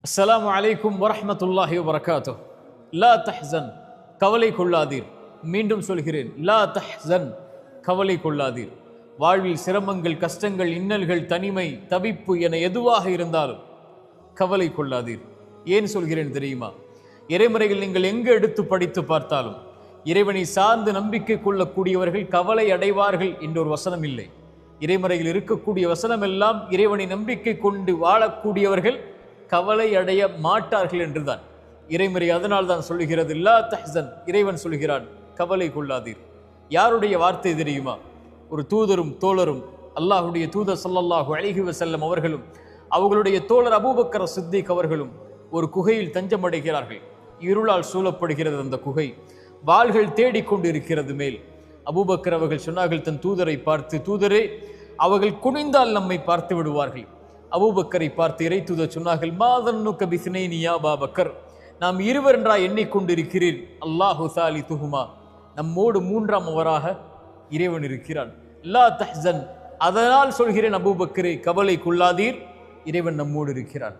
அஸ்ஸலாமு அலைக்கும் வரஹ்மத்துல்லாஹி வபரகாத்துஹ். லா தஹ்சன், கவலை கொள்ளாதீர். மீண்டும் சொல்கிறேன், லா தஹ்சன், கவலை கொள்ளாதீர். வாழ்வில் சிரமங்கள், கஷ்டங்கள், இன்னல்கள், தனிமை, தவிப்பு என எதுவாக இருந்தாலும் கவலை கொள்ளாதீர். ஏன் சொல்கிறேன் தெரியுமா? இறைமுறைகள் நீங்கள் எங்கு எடுத்து படித்து பார்த்தாலும் இறைவனை சார்ந்து நம்பிக்கை கொள்ளக்கூடியவர்கள் கவலை அடைவார்கள் என்ற ஒரு வசனம் இல்லை. இறைமுறையில் இருக்கக்கூடிய வசனம் எல்லாம் இறைவனை நம்பிக்கை கொண்டு வாழக்கூடியவர்கள் கவலை அடைய மாட்டார்கள் என்றுதான் இறைமுறை. அதனால் தான் சொல்லுகிறது லா தஹ்சன். இறைவன் சொல்கிறான், கவலை கொள்ளாதீர். யாருடைய வார்த்தை தெரியுமா? ஒரு தூதரும் தோழரும், அல்லாஹுடைய தூதர் ஸல்லல்லாஹு அலைஹி வஸல்லம் அவர்களும் அவர்களுடைய தோழர் அபூபக்கர் சித்திக் அவர்களும் ஒரு குகையில் தஞ்சமடைகிறார்கள். இருளால் சூழப்படுகிறது அந்த குகை. வாள்கள் தேடிக்கொண்டு இருக்கிறது மேல். அபூபக்கர் அவர்கள் சொன்னார்கள் தன் தூதரை பார்த்து, தூதரே, அவர்கள் குனிந்தால் நம்மை பார்த்து விடுவார்கள். அபூபக்கரை பார்த்து இறை தூதர் சொன்னார்கள், மாதன்னுக்க பிஸ்னைனி யா அபூபக்கர், நாம் இருவர் என்றா எண்ணிக்கொண்டிருக்கிறீர். அல்லாஹு சாலிதுஹுமா, நம்மோடு மூன்றாம் அவராக இறைவன் இருக்கிறான். லா தஹ்சன், அதனால் சொல்கிறேன் அபூபக்கரே, கவலை கொள்ளாதீர், இறைவன் நம்மோடு இருக்கிறான்.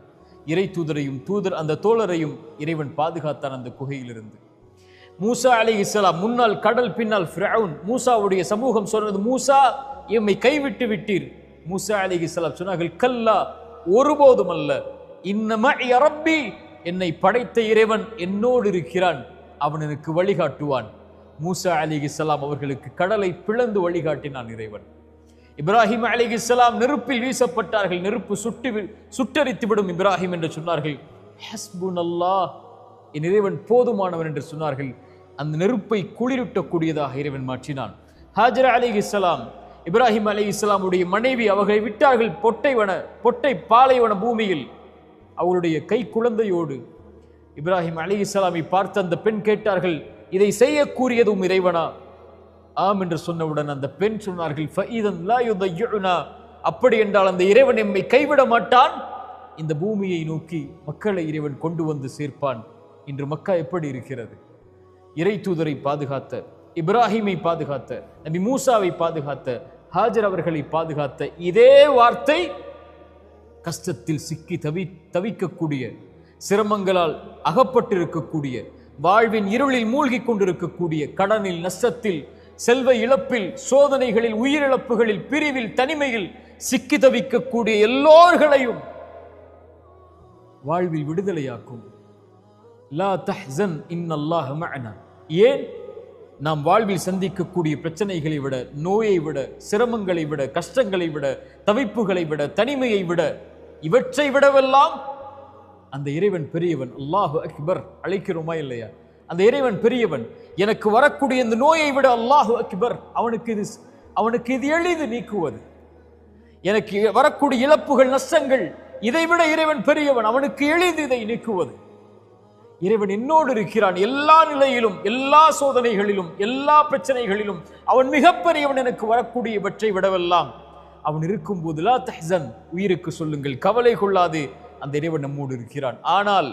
இறை தூதரையும் அந்த தோழரையும் இறைவன் பாதுகாத்தான் அந்த குகையிலிருந்து. மூசா அலைஹிஸ்ஸலாம் முன்னால் கடல், பின்னால் ஃபிரௌன். மூசாவுடைய சமூகம் சொன்னது, மூசா, எம்மை கைவிட்டு விட்டீர். மூசா அலைஹிஸ்ஸலாம் சொன்னார்கள், கல்லா, ஒருபோதும் அல்ல, இன்னமா ரப்பி, என்னை படைத்த இறைவன் என்னோடு இருக்கிறான், அவன் எனக்கு வழிகாட்டுவான். மூசா அலைஹிஸ்ஸலாம் அவர்களுக்கு கடலை பிளந்து வழிகாட்டினான் இறைவன். இப்ராஹிம் அலைஹிஸ்ஸலாம் நெருப்பில் வீசப்பட்டார்கள். நெருப்பு சுட்டரித்து விடும் இப்ராஹிம் என்று சொன்னார்கள். ஹஸ்புனல்லாஹ், என் இறைவன் போதுமானவன் என்று சொன்னார்கள். அந்த நெருப்பை குளிரூட்டக்கூடியதாக இறைவன் மாற்றினான். ஹாஜரா அலைஹிஸ்ஸலாம், இப்ராஹிம் அலைஹிஸ்ஸலாமுடைய மனைவி, அவர்களை விட்டார்கள் பொட்டை பாலைவன பூமியில் அவருடைய கை குழந்தையோடு. இப்ராஹிம் அலைஹிஸ்ஸலாமை பார்த்து அந்த பெண் கேட்டார்கள், இதை செய்யக்கூடியதும் இறைவனா? ஆம் என்று சொன்னவுடன் அந்த பெண் சொன்னார்கள், ஃபஇதன் லா யுதையுனா, அப்படி என்றால் அந்த இறைவன் எம்மை கைவிட மாட்டான். இந்த பூமியை நோக்கி மக்களை இறைவன் கொண்டு வந்து சேர்ப்பான். இன்று மக்கா எப்படி இருக்கிறது? இறை தூதரை பாதுகாத்த, இப்ராஹிமை பாதுகாத்த, நபி மூசாவை பாதுகாத்த, ஹாஜர் அவர்களை பாதுகாத்த இதே வார்த்தை கஷ்டத்தில் சிக்கி தவிக்கக்கூடிய, சிரமங்களால் அகப்பட்டிருக்கக்கூடிய, வாழ்வின் இருளில் மூழ்கி கொண்டிருக்கக்கூடிய, கடனில், நஷ்டத்தில், செல்வ இழப்பில், சோதனைகளில், உயிரிழப்புகளில், பிரிவில், தனிமையில் சிக்கி தவிக்கக்கூடிய எல்லோர்களையும் வாழ்வில் விடுதலையாக்கும். லா தஹ்சன் இன்னல்லாஹ மஅனா. ஏன்? நாம் வாழ்வில் சந்திக்கக்கூடிய பிரச்சனைகளை விட, நோயை விட, சிரமங்களை விட, கஷ்டங்களை விட, தவிப்புகளை விட, தனிமையை விட, இவற்றை விடவெல்லாம் அந்த இறைவன் பெரியவன். அல்லாஹு அக்பர் அழைக்கிறோமா இல்லையா? அந்த இறைவன் பெரியவன். எனக்கு வரக்கூடிய இந்த நோயை விட அல்லாஹு அக்பர், அவனுக்கு இது எளிது நீக்குவது. எனக்கு வரக்கூடிய இழப்புகள், நஷ்டங்கள், இதை விட இறைவன் பெரியவன், அவனுக்கு எளிது இதை நீக்குவது. இறைவன் என்னோடு இருக்கிறான் எல்லா நிலையிலும், எல்லா சோதனைகளிலும், எல்லா பிரச்சனைகளிலும். அவன் மிகப்பெரியவன். எனக்கு வரக்கூடிய இவற்றை விடவெல்லாம் அவன் இருக்கும் போது லா தஹ்சன், உயிருக்கு சொல்லுங்கள், கவலை கொள்ளாது, அந்த இறைவன் நம்மோடு இருக்கிறான். ஆனால்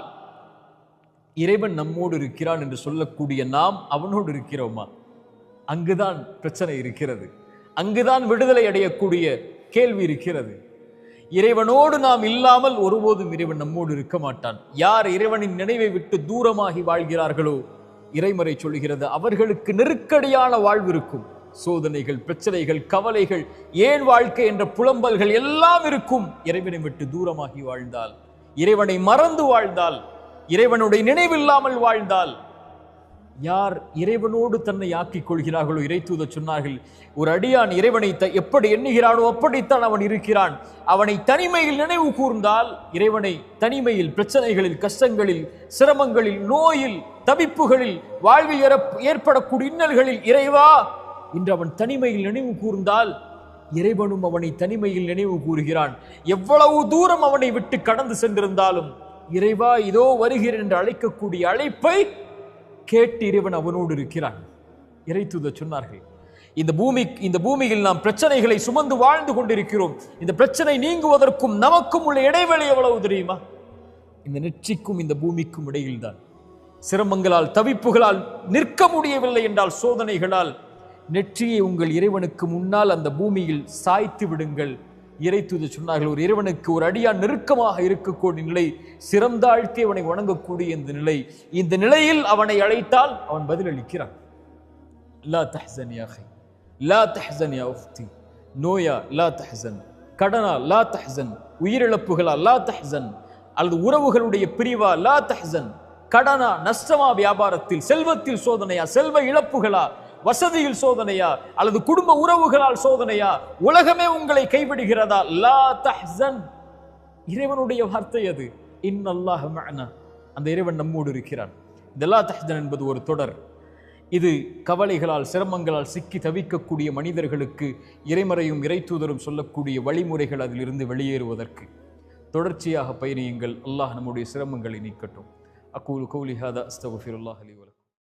இறைவன் நம்மோடு இருக்கிறான் என்று சொல்லக்கூடிய நாம் அவனோடு இருக்கிறோமா? அங்குதான் பிரச்சனை இருக்கிறது. அங்குதான் விடுதலை அடையக்கூடிய கேள்வி இருக்கிறது. இறைவனோடு நாம் இல்லாமல் ஒருபோதும் இறைவன் நம்மோடு இருக்க மாட்டான். யார் இறைவனின் நினைவை விட்டு தூரமாகி வாழ்கிறார்களோ, இறைமறை சொல்கிறது, அவர்களுக்கு நெருக்கடியான வாழ்வு இருக்கும். சோதனைகள், பிரச்சனைகள், கவலைகள், ஏன் வாழ்க்கை என்ற புலம்பல்கள் எல்லாம் இருக்கும். இறைவனை விட்டு தூரமாகி வாழ்ந்தால், இறைவனை மறந்து வாழ்ந்தால், இறைவனுடைய நினைவில்லாமல் வாழ்ந்தால், யார் இறைவனோடு தன்னை ஆக்கிக் கொள்கிறார்களோ, இறை தூதர் சொன்னார்கள், ஒரு அடியான் இறைவனை எப்படி எண்ணுகிறானோ அப்படித்தான் அவன் இருக்கிறான். அவனை தனிமையில் நினைவு கூர்ந்தால், இறைவனை தனிமையில், பிரச்சனைகளில், கஷ்டங்களில், சிரமங்களில், நோயில், தவிப்புகளில், வாழ்வில் ஏற்படக்கூடிய இன்னல்களில், இறைவா என்று அவன் தனிமையில் நினைவு கூர்ந்தால், இறைவனும் அவனை தனிமையில் நினைவு கூறுகிறான். எவ்வளவு தூரம் அவனை விட்டு கடந்து சென்றிருந்தாலும், இறைவா இதோ வருகிறேன் என்று அழைக்கக்கூடிய அழைப்பை கேட்டு இறைவன் அவனோடு இருக்கிறான். இறை தூதர் சொன்னார்கள், இந்த பூமியில் நாம் பிரச்சனைகளை சுமந்து வாழ்ந்து கொண்டிருக்கிறோம். இந்த பிரச்சனை நீங்குவதற்கும் நமக்கும் உள்ள இடைவெளி எவ்வளவு தெரியுமா? இந்த நெற்றிக்கும் இந்த பூமிக்கும் இடையில் தான். சிரமங்களால், தவிப்புகளால் நிற்க முடியவில்லை என்றால், சோதனைகளால், நெற்றியை உங்கள் இறைவனுக்கு முன்னால் அந்த பூமியில் சாய்த்து விடுங்கள். இறைத்தூதர் சொன்னார்கள், ஒரு இறைவனுக்கு ஒரு அடியான் நெருக்கமாக இருக்கக்கூடிய நிலை, சிறந்தாழ்த்தி அவனை வணங்கக்கூடிய இந்த நிலை. இந்த நிலையில் அவனை அழைத்தால் அவன் பதிலளிக்கிறான். லா தஹ்சன் யா அஹி, லா தஹ்சன் யா உஃப்தி. நோயா லா தஹ்சன், கடனா லா தஹ்சன், உயிரிழப்புகளா லா தஹ்சன், அல்லது உறவுகளுடைய பிரிவா லா தஹ்சன், கடனா நஷ்டமா, வியாபாரத்தில் செல்வத்தில் சோதனையா, செல்வ இழப்புகளா, வசதியில் சோதனையா, அல்லது குடும்ப உறவுகளால் சோதனையா, உலகமே உங்களை கைவிடுகிறதா, லா தஹ்சன். இறைவனுடைய வார்த்தை அது. இன்னல்லாஹ மஅனா, அந்த இறைவன் நம்மோடு இருக்கிறான். இந்த லா தஹ்சன் என்பது ஒரு தொடர். இது கவலைகளால் சிரமங்களால் சிக்கி தவிக்கக்கூடிய மனிதர்களுக்கு இறைமறையும் இறைத்தூதரும் சொல்லக்கூடிய வழிமுறைகள் அதிலிருந்து வெளியேறுவதற்கு. தொடர்ச்சியாக பயணியுங்கள். அல்லாஹ் நம்முடைய சிரமங்களை நீக்கட்டும். அகூலு கௌலி ஹாதா அஸ்தக்ஃபிருல்லாஹ் லி வ